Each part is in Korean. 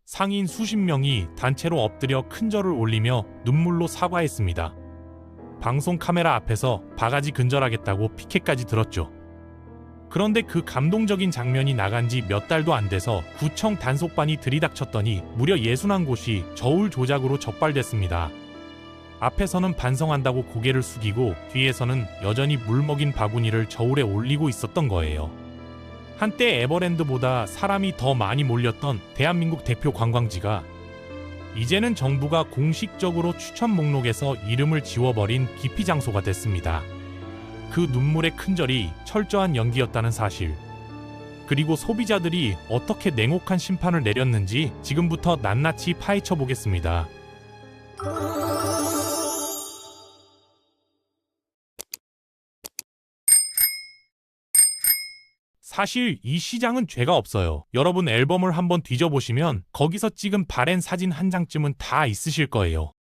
상인 수십 명이 단체로 엎드려 큰 절을 올리며 눈물로 사과했습니다. 방송 카메라 앞에서 바가지 근절하겠다고 피켓까지 들었죠. 그런데 그 감동적인 장면이 나간 지 몇 달도 안 돼서 구청 단속반이 들이닥쳤더니 무려 61곳이 저울 조작으로 적발됐습니다. 앞에서는 반성한다고 고개를 숙이고 뒤에서는 여전히 물먹인 바구니를 저울에 올리고 있었던 거예요. 한때 에버랜드보다 사람이 더 많이 몰렸던 대한민국 대표 관광지가 이제는 정부가 공식적으로 추천 목록에서 이름을 지워버린 기피 장소가 됐습니다. 그 눈물의 큰절이 철저한 연기였다는 사실, 그리고 소비자들이 어떻게 냉혹한 심판을 내렸는지 지금부터 낱낱이 파헤쳐 보겠습니다. 사실 이 시장은 죄가 없어요. 여러분 앨범을 한번 뒤져보시면 거기서 찍은 바랜 사진 한 장쯤은 다 있으실 거예요.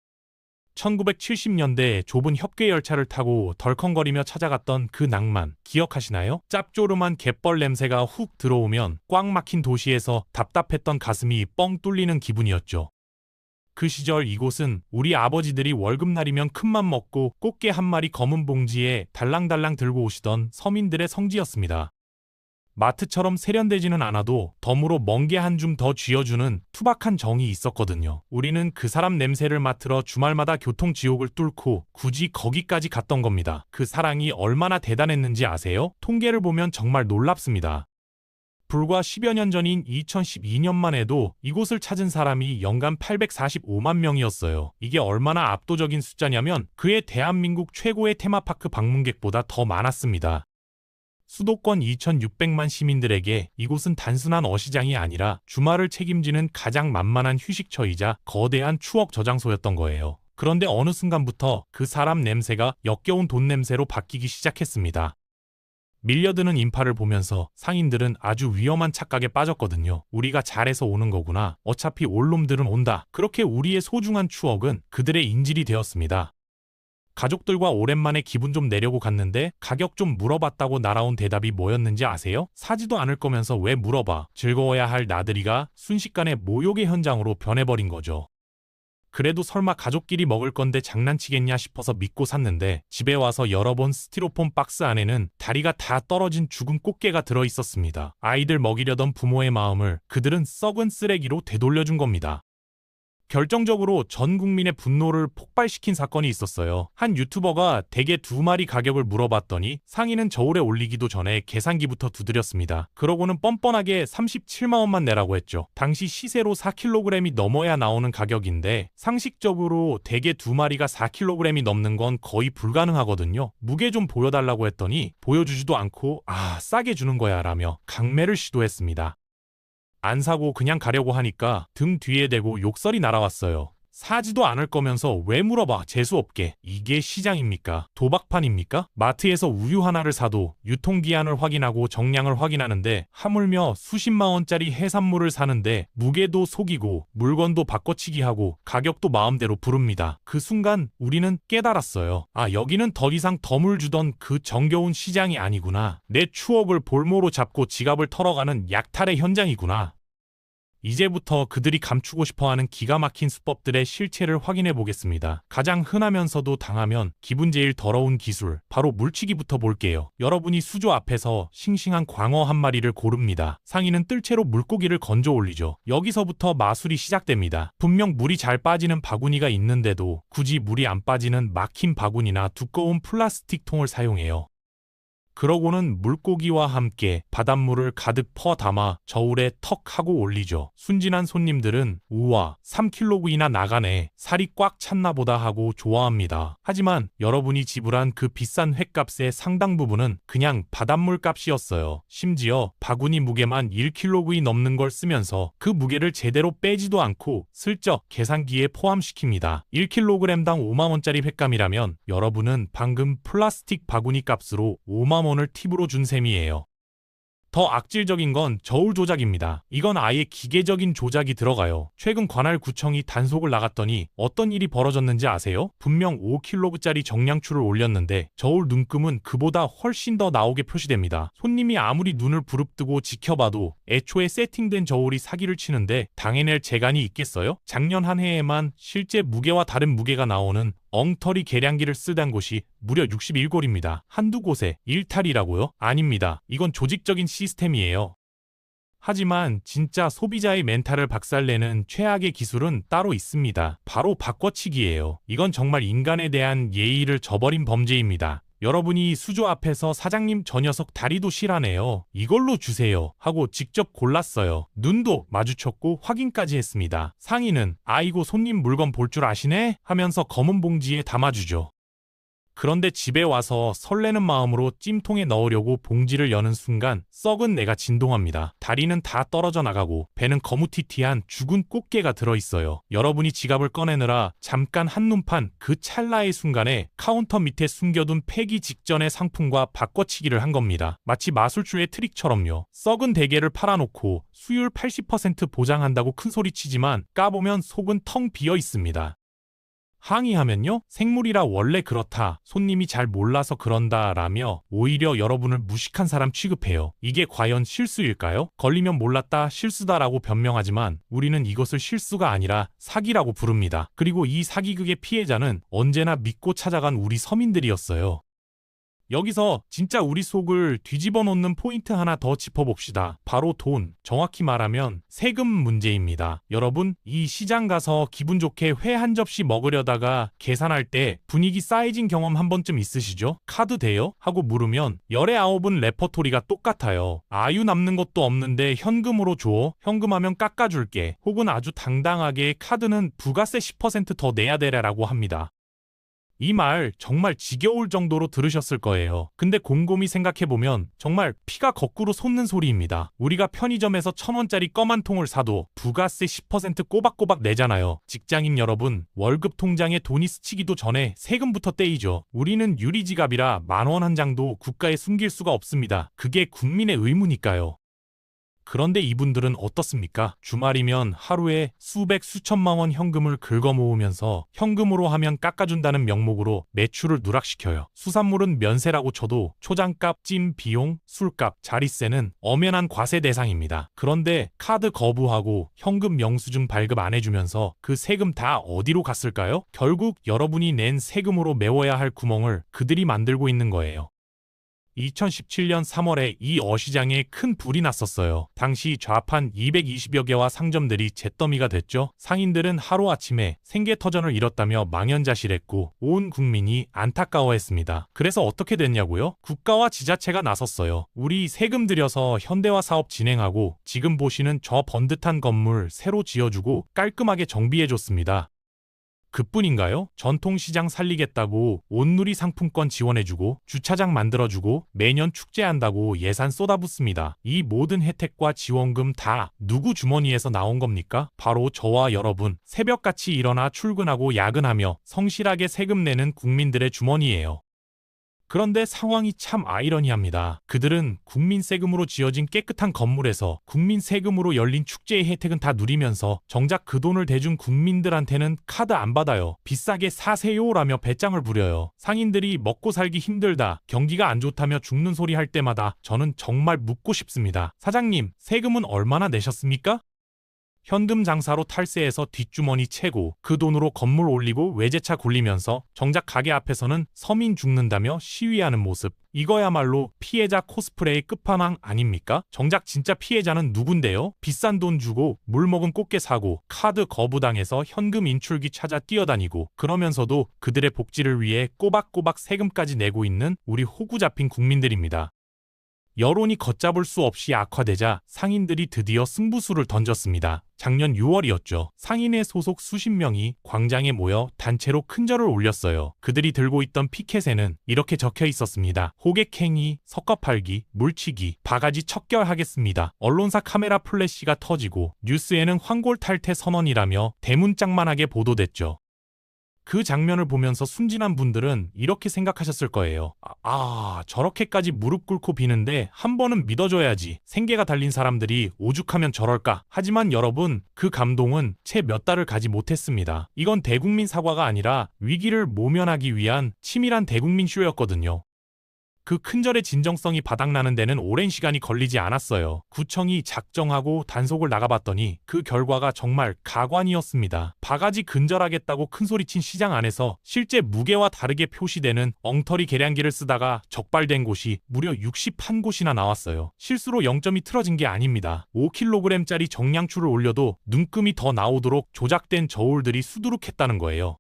1970년대 좁은 협괴 열차를 타고 덜컹거리며 찾아갔던 그 낭만 기억하시나요? 짭조름한 갯벌 냄새가 훅 들어오면 꽉 막힌 도시에서 답답했던 가슴이 뻥 뚫리는 기분이었죠. 그 시절 이곳은 우리 아버지들이 월급날이면 큰맘 먹고 꽃게 한 마리 검은 봉지에 달랑달랑 들고 오시던 서민들의 성지였습니다. 마트처럼 세련되지는 않아도 덤으로 멍게 한 줌 더 쥐어주는 투박한 정이 있었거든요. 우리는 그 사람 냄새를 맡으러 주말마다 교통지옥을 뚫고 굳이 거기까지 갔던 겁니다. 그 사랑이 얼마나 대단했는지 아세요? 통계를 보면 정말 놀랍습니다. 불과 10여 년 전인 2012년만 해도 이곳을 찾은 사람이 연간 845만 명이었어요. 이게 얼마나 압도적인 숫자냐면 그의 대한민국 최고의 테마파크 방문객보다 더 많았습니다. 수도권 2,600만 시민들에게 이곳은 단순한 어시장이 아니라 주말을 책임지는 가장 만만한 휴식처이자 거대한 추억 저장소였던 거예요. 그런데 어느 순간부터 그 사람 냄새가 역겨운 돈 냄새로 바뀌기 시작했습니다. 밀려드는 인파를 보면서 상인들은 아주 위험한 착각에 빠졌거든요. 우리가 잘해서 오는 거구나. 어차피 올 놈들은 온다. 그렇게 우리의 소중한 추억은 그들의 인질이 되었습니다. 가족들과 오랜만에 기분 좀 내려고 갔는데 가격 좀 물어봤다고 날아온 대답이 뭐였는지 아세요? 사지도 않을 거면서 왜 물어봐? 즐거워야 할 나들이가 순식간에 모욕의 현장으로 변해버린 거죠. 그래도 설마 가족끼리 먹을 건데 장난치겠냐 싶어서 믿고 샀는데 집에 와서 열어본 스티로폼 박스 안에는 다리가 다 떨어진 죽은 꽃게가 들어있었습니다. 아이들 먹이려던 부모의 마음을 그들은 썩은 쓰레기로 되돌려준 겁니다. 결정적으로 전 국민의 분노를 폭발시킨 사건이 있었어요. 한 유튜버가 대게 2마리 가격을 물어봤더니 상인은 저울에 올리기도 전에 계산기부터 두드렸습니다. 그러고는 뻔뻔하게 37만 원만 내라고 했죠. 당시 시세로 4kg이 넘어야 나오는 가격인데 상식적으로 대게 2마리가 4kg이 넘는 건 거의 불가능하거든요. 무게 좀 보여달라고 했더니 보여주지도 않고 싸게 주는 거야 라며 강매를 시도했습니다. 안 사고 그냥 가려고 하니까 등 뒤에 대고 욕설이 날아왔어요. 사지도 않을 거면서 왜 물어봐? 재수없게. 이게 시장입니까? 도박판입니까? 마트에서 우유 하나를 사도 유통기한을 확인하고 정량을 확인하는데 하물며 수십만 원짜리 해산물을 사는데 무게도 속이고 물건도 바꿔치기 하고 가격도 마음대로 부릅니다. 그 순간 우리는 깨달았어요. 여기는 더 이상 덤을 주던 그 정겨운 시장이 아니구나. 내 추억을 볼모로 잡고 지갑을 털어가는 약탈의 현장이구나. 이제부터 그들이 감추고 싶어하는 기가 막힌 수법들의 실체를 확인해 보겠습니다. 가장 흔하면서도 당하면 기분 제일 더러운 기술, 바로 물치기부터 볼게요. 여러분이 수조 앞에서 싱싱한 광어 한 마리를 고릅니다. 상인은 뜰채로 물고기를 건져 올리죠. 여기서부터 마술이 시작됩니다. 분명 물이 잘 빠지는 바구니가 있는데도 굳이 물이 안 빠지는 막힌 바구니나 두꺼운 플라스틱 통을 사용해요. 그러고는 물고기와 함께 바닷물을 가득 퍼 담아 저울에 턱 하고 올리죠. 순진한 손님들은 우와 3kg이나 나가네, 살이 꽉 찼나 보다 하고 좋아합니다. 하지만 여러분이 지불한 그 비싼 횟값의 상당 부분은 그냥 바닷물 값이었어요. 심지어 바구니 무게만 1kg이 넘는 걸 쓰면서 그 무게를 제대로 빼지도 않고 슬쩍 계산기에 포함시킵니다. 1kg당 5만 원짜리 횟감이라면 여러분은 방금 플라스틱 바구니 값으로 5만 원을 팁으로 준 셈이에요. 더 악질적인 건 저울 조작입니다. 이건 아예 기계적인 조작이 들어가요. 최근 관할구청이 단속을 나갔더니 어떤 일이 벌어졌는지 아세요? 분명 5kg짜리 정량추를 올렸는데 저울 눈금은 그보다 훨씬 더 나오게 표시됩니다. 손님이 아무리 눈을 부릅뜨고 지켜봐도 애초에 세팅된 저울이 사기를 치는데 당해낼 재간이 있겠어요? 작년 한 해에만 실제 무게와 다른 무게가 나오는 엉터리 계량기를 쓰던 곳이 무려 61곳입니다. 한두 곳에 일탈이라고요? 아닙니다. 이건 조직적인 시스템이에요. 하지만 진짜 소비자의 멘탈을 박살내는 최악의 기술은 따로 있습니다. 바로 바꿔치기예요. 이건 정말 인간에 대한 예의를 저버린 범죄입니다. 여러분이 수조 앞에서 사장님 저 녀석 다리도 실하네요. 이걸로 주세요 하고 직접 골랐어요. 눈도 마주쳤고 확인까지 했습니다. 상인은 아이고 손님 물건 볼 줄 아시네 하면서 검은 봉지에 담아주죠. 그런데 집에 와서 설레는 마음으로 찜통에 넣으려고 봉지를 여는 순간 썩은 내가 진동합니다. 다리는 다 떨어져 나가고 배는 거무튀튀한 죽은 꽃게가 들어있어요. 여러분이 지갑을 꺼내느라 잠깐 한눈판 그 찰나의 순간에 카운터 밑에 숨겨둔 폐기 직전의 상품과 바꿔치기를 한 겁니다. 마치 마술주의 트릭처럼요. 썩은 대게를 팔아놓고 수율 80% 보장한다고 큰소리치지만 까보면 속은 텅 비어 있습니다. 항의하면요, 생물이라 원래 그렇다, 손님이 잘 몰라서 그런다 라며 오히려 여러분을 무식한 사람 취급해요. 이게 과연 실수일까요? 걸리면 몰랐다, 실수다라고 변명하지만 우리는 이것을 실수가 아니라 사기라고 부릅니다. 그리고 이 사기극의 피해자는 언제나 믿고 찾아간 우리 서민들이었어요. 여기서 진짜 우리 속을 뒤집어 놓는 포인트 하나 더 짚어봅시다. 바로 돈, 정확히 말하면 세금 문제입니다. 여러분, 이 시장 가서 기분 좋게 회 한 접시 먹으려다가 계산할 때 분위기 싸해진 경험 한 번쯤 있으시죠? 카드 돼요? 하고 물으면 열의 아홉은 레퍼토리가 똑같아요. 아유 남는 것도 없는데 현금으로 줘. 현금하면 깎아줄게. 혹은 아주 당당하게 카드는 부가세 10% 더 내야 되라고 합니다. 이 말 정말 지겨울 정도로 들으셨을 거예요. 근데 곰곰이 생각해보면 정말 피가 거꾸로 솟는 소리입니다. 우리가 편의점에서 1,000원짜리 껌 한 통을 사도 부가세 10% 꼬박꼬박 내잖아요. 직장인 여러분, 월급 통장에 돈이 스치기도 전에 세금부터 떼이죠. 우리는 유리지갑이라 10,000원 한 장도 국가에 숨길 수가 없습니다. 그게 국민의 의무니까요. 그런데 이분들은 어떻습니까? 주말이면 하루에 수백 수천만 원 현금을 긁어 모으면서 현금으로 하면 깎아준다는 명목으로 매출을 누락시켜요. 수산물은 면세라고 쳐도 초장값, 찜, 비용, 술값, 자릿세는 엄연한 과세 대상입니다. 그런데 카드 거부하고 현금 영수증 발급 안 해주면서 그 세금 다 어디로 갔을까요? 결국 여러분이 낸 세금으로 메워야 할 구멍을 그들이 만들고 있는 거예요. 2017년 3월에 이 어시장에 큰 불이 났었어요. 당시 좌판 220여 개와 상점들이 잿더미가 됐죠. 상인들은 하루아침에 생계터전을 잃었다며 망연자실했고 온 국민이 안타까워했습니다. 그래서 어떻게 됐냐고요? 국가와 지자체가 나섰어요. 우리 세금 들여서 현대화 사업 진행하고 지금 보시는 저 번듯한 건물 새로 지어주고 깔끔하게 정비해줬습니다. 그뿐인가요? 전통시장 살리겠다고 온누리 상품권 지원해주고 주차장 만들어주고 매년 축제한다고 예산 쏟아붓습니다. 이 모든 혜택과 지원금 다 누구 주머니에서 나온 겁니까? 바로 저와 여러분, 새벽같이 일어나 출근하고 야근하며 성실하게 세금 내는 국민들의 주머니예요. 그런데 상황이 참 아이러니합니다. 그들은 국민 세금으로 지어진 깨끗한 건물에서 국민 세금으로 열린 축제의 혜택은 다 누리면서 정작 그 돈을 대준 국민들한테는 카드 안 받아요. 비싸게 사세요라며 배짱을 부려요. 상인들이 먹고 살기 힘들다, 경기가 안 좋다며 죽는 소리 할 때마다 저는 정말 묻고 싶습니다. 사장님, 세금은 얼마나 내셨습니까? 현금 장사로 탈세해서 뒷주머니 채고 그 돈으로 건물 올리고 외제차 굴리면서 정작 가게 앞에서는 서민 죽는다며 시위하는 모습, 이거야말로 피해자 코스프레의 끝판왕 아닙니까? 정작 진짜 피해자는 누군데요? 비싼 돈 주고 물 먹은 꽃게 사고 카드 거부당해서 현금 인출기 찾아 뛰어다니고 그러면서도 그들의 복지를 위해 꼬박꼬박 세금까지 내고 있는 우리 호구 잡힌 국민들입니다. 여론이 걷잡을 수 없이 악화되자 상인들이 드디어 승부수를 던졌습니다. 작년 6월이었죠. 상인회 소속 수십 명이 광장에 모여 단체로 큰절을 올렸어요. 그들이 들고 있던 피켓에는 이렇게 적혀 있었습니다. 호객행위, 섞어팔기, 물치기, 바가지 척결하겠습니다. 언론사 카메라 플래시가 터지고 뉴스에는 황골탈퇴 선언이라며 대문짝만하게 보도됐죠. 그 장면을 보면서 순진한 분들은 이렇게 생각하셨을 거예요. 저렇게까지 무릎 꿇고 비는데 한 번은 믿어줘야지. 생계가 달린 사람들이 오죽하면 저럴까. 하지만 여러분, 그 감동은 채 몇 달을 가지 못했습니다. 이건 대국민 사과가 아니라 위기를 모면하기 위한 치밀한 대국민 쇼였거든요. 그 큰절의 진정성이 바닥나는 데는 오랜 시간이 걸리지 않았어요. 구청이 작정하고 단속을 나가봤더니 그 결과가 정말 가관이었습니다. 바가지 근절하겠다고 큰소리친 시장 안에서 실제 무게와 다르게 표시되는 엉터리 계량기를 쓰다가 적발된 곳이 무려 61곳이나 나왔어요. 실수로 0점이 틀어진 게 아닙니다. 5kg짜리 정량추를 올려도 눈금이 더 나오도록 조작된 저울들이 수두룩했다는 거예요.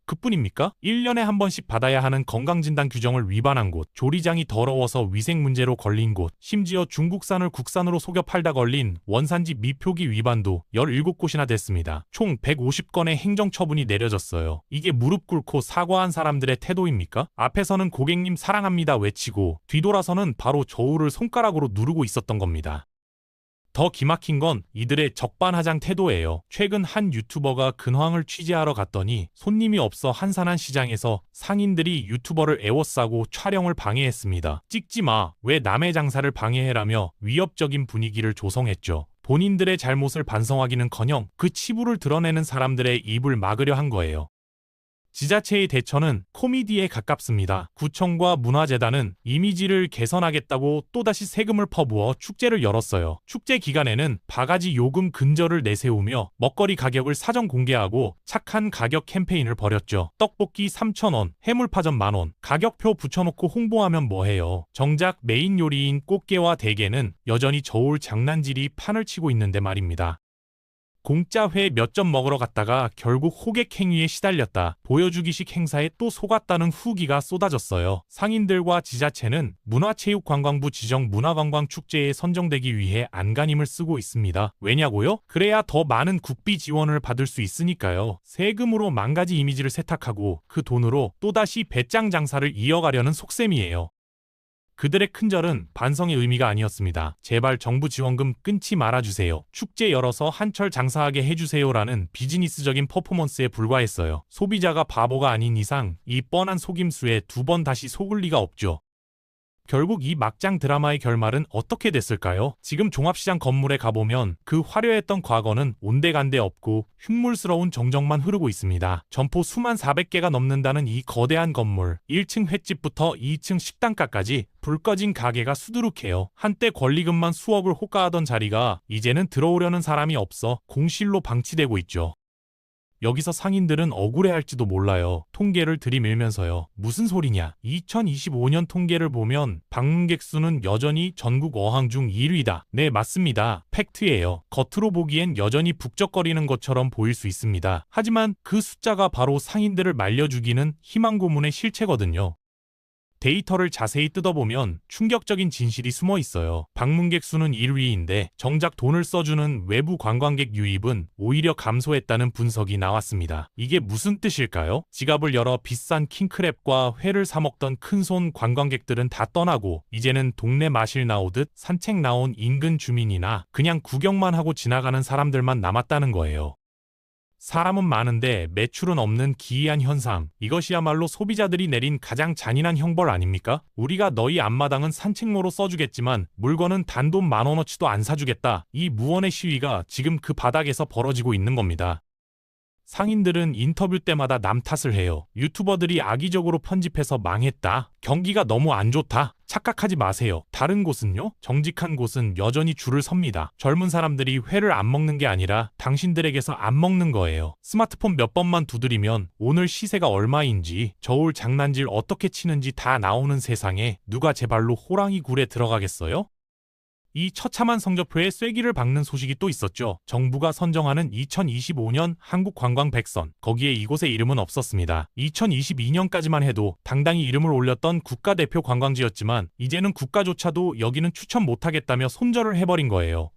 그뿐입니까? 1년에 한 번씩 받아야 하는 건강진단 규정을 위반한 곳, 조리장이 더러워서 위생 문제로 걸린 곳, 심지어 중국산을 국산으로 속여 팔다 걸린 원산지 미표기 위반도 17곳이나 됐습니다. 총 150건의 행정처분이 내려졌어요. 이게 무릎 꿇고 사과한 사람들의 태도입니까? 앞에서는 고객님 사랑합니다 외치고 뒤돌아서는 바로 저울을 손가락으로 누르고 있었던 겁니다. 더 기막힌 건 이들의 적반하장 태도예요. 최근 한 유튜버가 근황을 취재하러 갔더니 손님이 없어 한산한 시장에서 상인들이 유튜버를 애워싸고 촬영을 방해했습니다. 찍지 마, 왜 남의 장사를 방해해라며 위협적인 분위기를 조성했죠. 본인들의 잘못을 반성하기는커녕 그 치부를 드러내는 사람들의 입을 막으려 한 거예요. 지자체의 대처는 코미디에 가깝습니다. 구청과 문화재단은 이미지를 개선하겠다고 또다시 세금을 퍼부어 축제를 열었어요. 축제 기간에는 바가지 요금 근절을 내세우며 먹거리 가격을 사전 공개하고 착한 가격 캠페인을 벌였죠. 떡볶이 3,000원, 해물파전 10,000원, 가격표 붙여놓고 홍보하면 뭐해요. 정작 메인 요리인 꽃게와 대게는 여전히 저울 장난질이 판을 치고 있는데 말입니다. 공짜 회 몇 점 먹으러 갔다가 결국 호객 행위에 시달렸다. 보여주기식 행사에 또 속았다는 후기가 쏟아졌어요. 상인들과 지자체는 문화체육관광부 지정 문화관광축제에 선정되기 위해 안간힘을 쓰고 있습니다. 왜냐고요? 그래야 더 많은 국비 지원을 받을 수 있으니까요. 세금으로 만가지 이미지를 세탁하고 그 돈으로 또다시 배짱 장사를 이어가려는 속셈이에요. 그들의 큰절은 반성의 의미가 아니었습니다. 제발 정부 지원금 끊지 말아주세요. 축제 열어서 한철 장사하게 해주세요라는 비즈니스적인 퍼포먼스에 불과했어요. 소비자가 바보가 아닌 이상 이 뻔한 속임수에 두 번 다시 속을 리가 없죠. 결국 이 막장 드라마의 결말은 어떻게 됐을까요? 지금 종합시장 건물에 가보면 그 화려했던 과거는 온데간데 없고 흉물스러운 정적만 흐르고 있습니다. 점포 수만 400개가 넘는다는 이 거대한 건물, 1층 횟집부터 2층 식당가까지 불 꺼진 가게가 수두룩해요. 한때 권리금만 수억을 호가하던 자리가 이제는 들어오려는 사람이 없어 공실로 방치되고 있죠. 여기서 상인들은 억울해할지도 몰라요. 통계를 들이밀면서요. 무슨 소리냐. 2025년 통계를 보면 방문객 수는 여전히 전국 어항 중 1위다. 네, 맞습니다. 팩트예요. 겉으로 보기엔 여전히 북적거리는 것처럼 보일 수 있습니다. 하지만 그 숫자가 바로 상인들을 말려주기는 희망 고문의 실체거든요. 데이터를 자세히 뜯어보면 충격적인 진실이 숨어 있어요. 방문객 수는 1위인데 정작 돈을 써주는 외부 관광객 유입은 오히려 감소했다는 분석이 나왔습니다. 이게 무슨 뜻일까요? 지갑을 열어 비싼 킹크랩과 회를 사 먹던 큰손 관광객들은 다 떠나고 이제는 동네 마실 나오듯 산책 나온 인근 주민이나 그냥 구경만 하고 지나가는 사람들만 남았다는 거예요. 사람은 많은데 매출은 없는 기이한 현상. 이것이야말로 소비자들이 내린 가장 잔인한 형벌 아닙니까? 우리가 너희 앞마당은 산책로로 써주겠지만 물건은 단돈 10,000원어치도 안 사주겠다. 이 무언의 시위가 지금 그 바닥에서 벌어지고 있는 겁니다. 상인들은 인터뷰 때마다 남 탓을 해요. 유튜버들이 악의적으로 편집해서 망했다. 경기가 너무 안 좋다. 착각하지 마세요. 다른 곳은요? 정직한 곳은 여전히 줄을 섭니다. 젊은 사람들이 회를 안 먹는 게 아니라 당신들에게서 안 먹는 거예요. 스마트폰 몇 번만 두드리면 오늘 시세가 얼마인지, 저울 장난질 어떻게 치는지 다 나오는 세상에 누가 제 발로 호랑이 굴에 들어가겠어요? 이 처참한 성적표에 쐐기를 박는 소식이 또 있었죠. 정부가 선정하는 2025년 한국관광100선. 거기에 이곳의 이름은 없었습니다. 2022년까지만 해도 당당히 이름을 올렸던 국가대표 관광지였지만 이제는 국가조차도 여기는 추천 못하겠다며 손절을 해버린 거예요.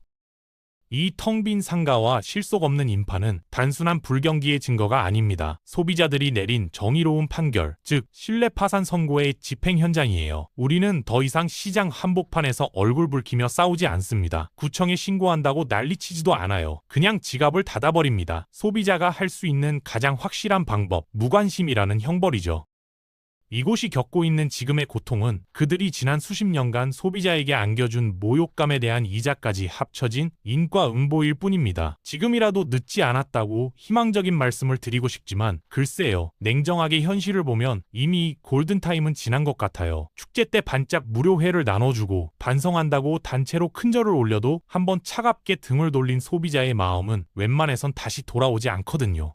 이 텅 빈 상가와 실속 없는 인파는 단순한 불경기의 증거가 아닙니다. 소비자들이 내린 정의로운 판결, 즉 신뢰 파산 선고의 집행 현장이에요. 우리는 더 이상 시장 한복판에서 얼굴 붉히며 싸우지 않습니다. 구청에 신고한다고 난리치지도 않아요. 그냥 지갑을 닫아버립니다. 소비자가 할 수 있는 가장 확실한 방법, 무관심이라는 형벌이죠. 이곳이 겪고 있는 지금의 고통은 그들이 지난 수십 년간 소비자에게 안겨준 모욕감에 대한 이자까지 합쳐진 인과응보일 뿐입니다. 지금이라도 늦지 않았다고 희망적인 말씀을 드리고 싶지만 글쎄요. 냉정하게 현실을 보면 이미 골든타임은 지난 것 같아요. 축제 때 반짝 무료회를 나눠주고 반성한다고 단체로 큰절을 올려도 한번 차갑게 등을 돌린 소비자의 마음은 웬만해선 다시 돌아오지 않거든요.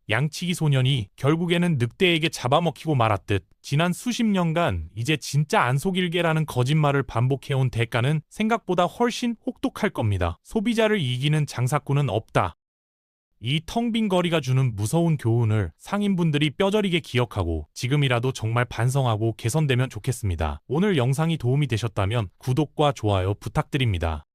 양치기 소년이 결국에는 늑대에게 잡아먹히고 말았듯 지난 수십 년간 이제 진짜 안 속일게라는 거짓말을 반복해온 대가는 생각보다 훨씬 혹독할 겁니다. 소비자를 이기는 장사꾼은 없다. 이 텅 빈 거리가 주는 무서운 교훈을 상인분들이 뼈저리게 기억하고 지금이라도 정말 반성하고 개선되면 좋겠습니다. 오늘 영상이 도움이 되셨다면 구독과 좋아요 부탁드립니다.